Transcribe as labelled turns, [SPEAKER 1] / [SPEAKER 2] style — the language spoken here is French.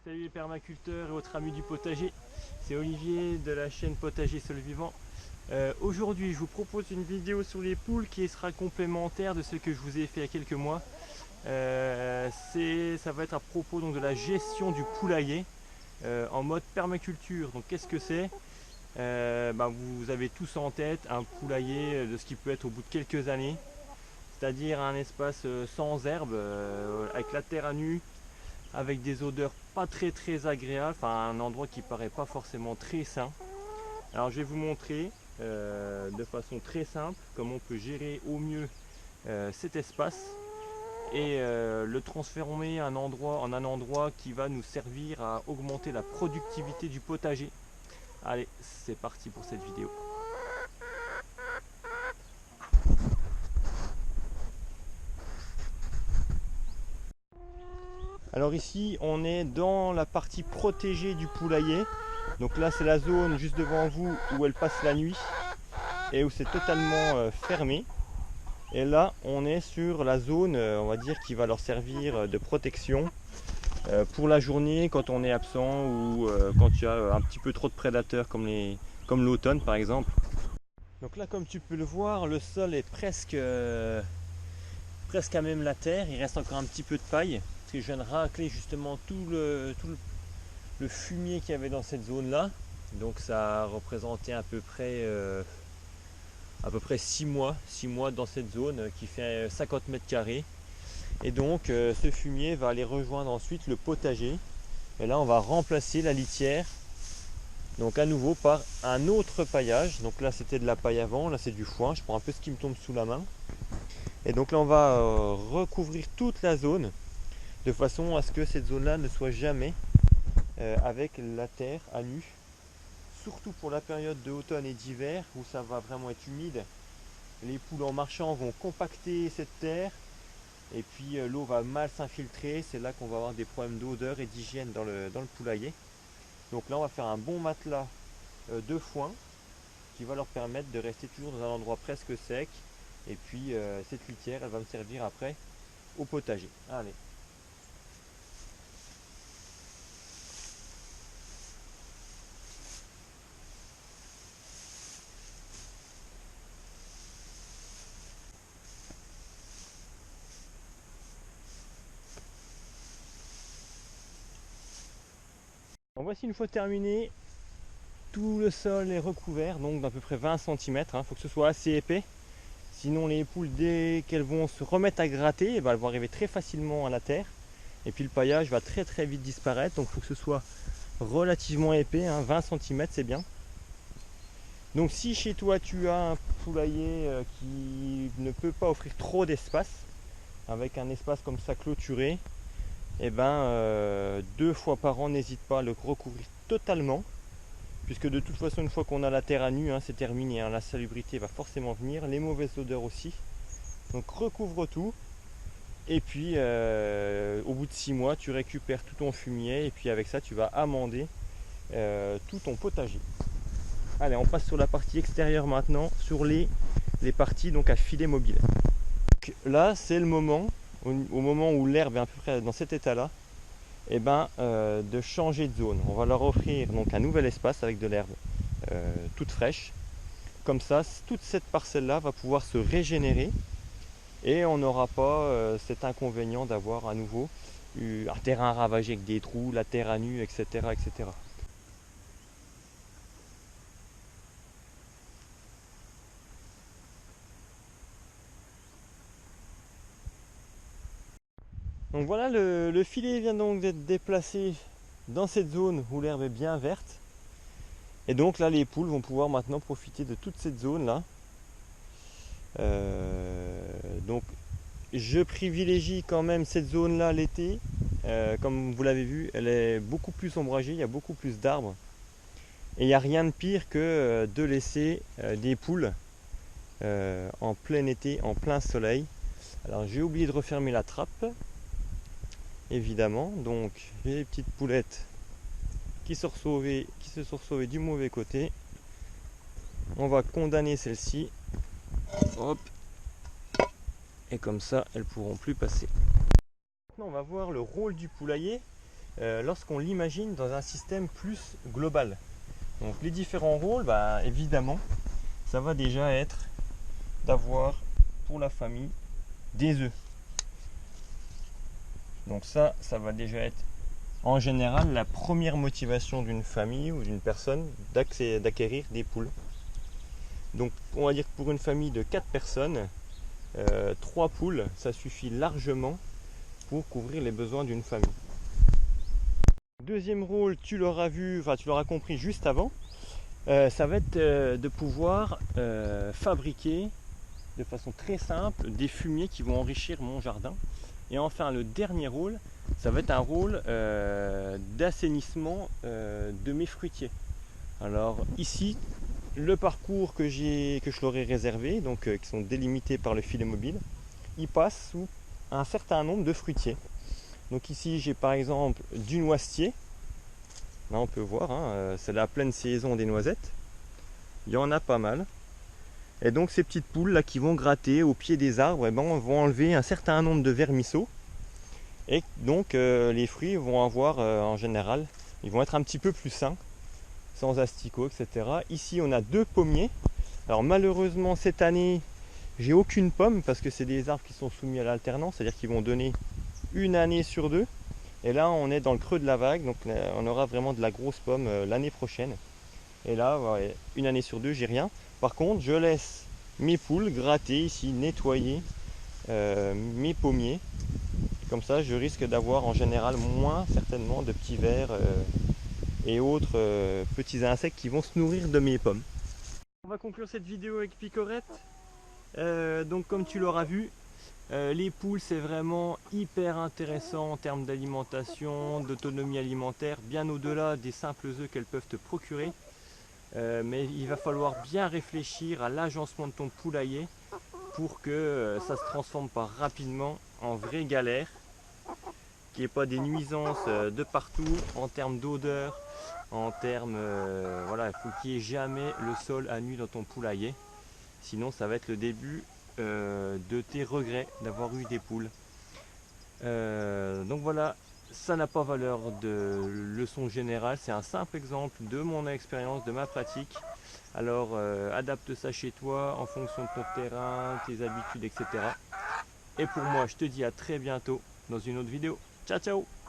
[SPEAKER 1] Salut les permaculteurs et autres amis du potager, c'est Olivier de la chaîne Potager Sol Vivant. Aujourd'hui je vous propose une vidéo sur les poules qui sera complémentaire de ce que je vous ai fait il y a quelques mois. Ça va être à propos donc, de la gestion du poulailler en mode permaculture. Donc qu'est-ce que c'est? Vous avez tous en tête un poulailler de ce qui peut être au bout de quelques années, c'est-à-dire un espace sans herbe, avec la terre à nu, avec des odeurs pas très agréables, enfin un endroit qui paraît pas forcément très sain. Alors je vais vous montrer de façon très simple comment on peut gérer au mieux cet espace et le transformer en un endroit qui va nous servir à augmenter la productivité du potager. Allez, c'est parti pour cette vidéo. Alors ici on est dans la partie protégée du poulailler. Donc là c'est la zone juste devant vous où elle passe la nuit et où c'est totalement fermé. Et là on est sur la zone on va dire qui va leur servir de protection pour la journée quand on est absent ou quand il y a un petit peu trop de prédateurs comme l'automne par exemple. Donc là comme tu peux le voir le sol est presque à même la terre, il reste encore un petit peu de paille parce que je viens de racler justement tout le fumier qu'il y avait dans cette zone là. Donc ça a représenté à peu près 6 mois dans cette zone qui fait 50 mètres carrés. Et donc ce fumier va aller rejoindre ensuite le potager. Et là on va remplacer la litière donc à nouveau par un autre paillage. Donc là c'était de la paille avant, là c'est du foin. Je prends un peu ce qui me tombe sous la main. Et donc là on va recouvrir toute la zone de façon à ce que cette zone là ne soit jamais avec la terre à nu, surtout pour la période de automne et d'hiver où ça va vraiment être humide. Les poules en marchant vont compacter cette terre et puis l'eau va mal s'infiltrer. C'est là qu'on va avoir des problèmes d'odeur et d'hygiène dans le poulailler. Donc là on va faire un bon matelas de foin qui va leur permettre de rester toujours dans un endroit presque sec. Et puis cette litière elle va me servir après au potager. Allez. Bon, voici une fois terminé, tout le sol est recouvert donc d'à peu près 20 cm. Il faut que ce soit assez épais. Sinon les poules dès qu'elles vont se remettre à gratter, elles vont arriver très facilement à la terre. Et puis le paillage va très vite disparaître. Donc il faut que ce soit relativement épais, 20 cm c'est bien. Donc si chez toi tu as un poulailler qui ne peut pas offrir trop d'espace, avec un espace comme ça clôturé, et 2 fois par an n'hésite pas à le recouvrir totalement. Puisque de toute façon une fois qu'on a la terre à nu, c'est terminé, la salubrité va forcément venir, les mauvaises odeurs aussi. Donc recouvre tout et puis au bout de 6 mois tu récupères tout ton fumier et puis avec ça tu vas amender tout ton potager. Allez, on passe sur la partie extérieure maintenant, sur les parties donc à filet mobile. Donc, là c'est le moment, au moment où l'herbe est à peu près dans cet état là, de changer de zone. On va leur offrir donc un nouvel espace avec de l'herbe toute fraîche. Comme ça, toute cette parcelle là va pouvoir se régénérer et on n'aura pas cet inconvénient d'avoir à nouveau un terrain ravagé avec des trous, la terre à nu, etc. etc. Donc voilà, le filet vient donc d'être déplacé dans cette zone où l'herbe est bien verte. Et donc là les poules vont pouvoir maintenant profiter de toute cette zone là. Donc je privilégie quand même cette zone là l'été. Comme vous l'avez vu, elle est beaucoup plus ombragée, il y a beaucoup plus d'arbres. Et il n'y a rien de pire que de laisser des poules en plein été, en plein soleil. Alors j'ai oublié de refermer la trappe, évidemment. Donc j'ai les petites poulettes qui se sont sauvées du mauvais côté. On va condamner celle-ci. Hop. Et comme ça, elles pourront plus passer. Maintenant, on va voir le rôle du poulailler. lorsqu'on l'imagine dans un système plus global. Donc les différents rôles, évidemment, ça va déjà être d'avoir pour la famille des œufs. Donc ça va déjà être en général la première motivation d'une famille ou d'une personne d'acquérir des poules. Donc on va dire que pour une famille de 4 personnes, 3 poules, ça suffit largement pour couvrir les besoins d'une famille. Deuxième rôle, tu l'auras vu, tu l'auras compris juste avant, ça va être de pouvoir fabriquer de façon très simple des fumiers qui vont enrichir mon jardin. Et enfin le dernier rôle, ça va être un rôle d'assainissement de mes fruitiers. Alors ici, le parcours que je leur ai réservé, donc qui sont délimités par le filet mobile, il passe sous un certain nombre de fruitiers. Donc ici j'ai par exemple du noisetier. Là on peut voir, c'est la pleine saison des noisettes. Il y en a pas mal. Et donc ces petites poules là qui vont gratter au pied des arbres, vont enlever un certain nombre de vermisseaux. Et donc les fruits vont avoir en général, ils vont être un petit peu plus sains, sans asticots, etc. Ici on a 2 pommiers. Alors malheureusement cette année, j'ai aucune pomme parce que c'est des arbres qui sont soumis à l'alternance, c'est-à-dire qu'ils vont donner une année sur 2. Et là on est dans le creux de la vague, donc on aura vraiment de la grosse pomme l'année prochaine. Et là, ouais, une année sur 2, j'ai rien. Par contre, je laisse mes poules gratter ici, nettoyer mes pommiers. Comme ça, je risque d'avoir en général moins certainement de petits vers et autres petits insectes qui vont se nourrir de mes pommes. On va conclure cette vidéo avec Picorette. Donc comme tu l'auras vu, les poules c'est vraiment hyper intéressant en termes d'alimentation, d'autonomie alimentaire, bien au-delà des simples œufs qu'elles peuvent te procurer. Mais il va falloir bien réfléchir à l'agencement de ton poulailler pour que ça se transforme pas rapidement en vraie galère, qu'il n'y ait pas des nuisances de partout en termes d'odeur, en termes voilà, il faut qu'il n'y ait jamais le sol à nu dans ton poulailler, sinon ça va être le début de tes regrets d'avoir eu des poules. Donc voilà, ça n'a pas valeur de leçon générale, c'est un simple exemple de mon expérience, de ma pratique. Alors adapte ça chez toi en fonction de ton terrain, tes habitudes, etc. Et pour moi, je te dis à très bientôt dans une autre vidéo. Ciao ciao!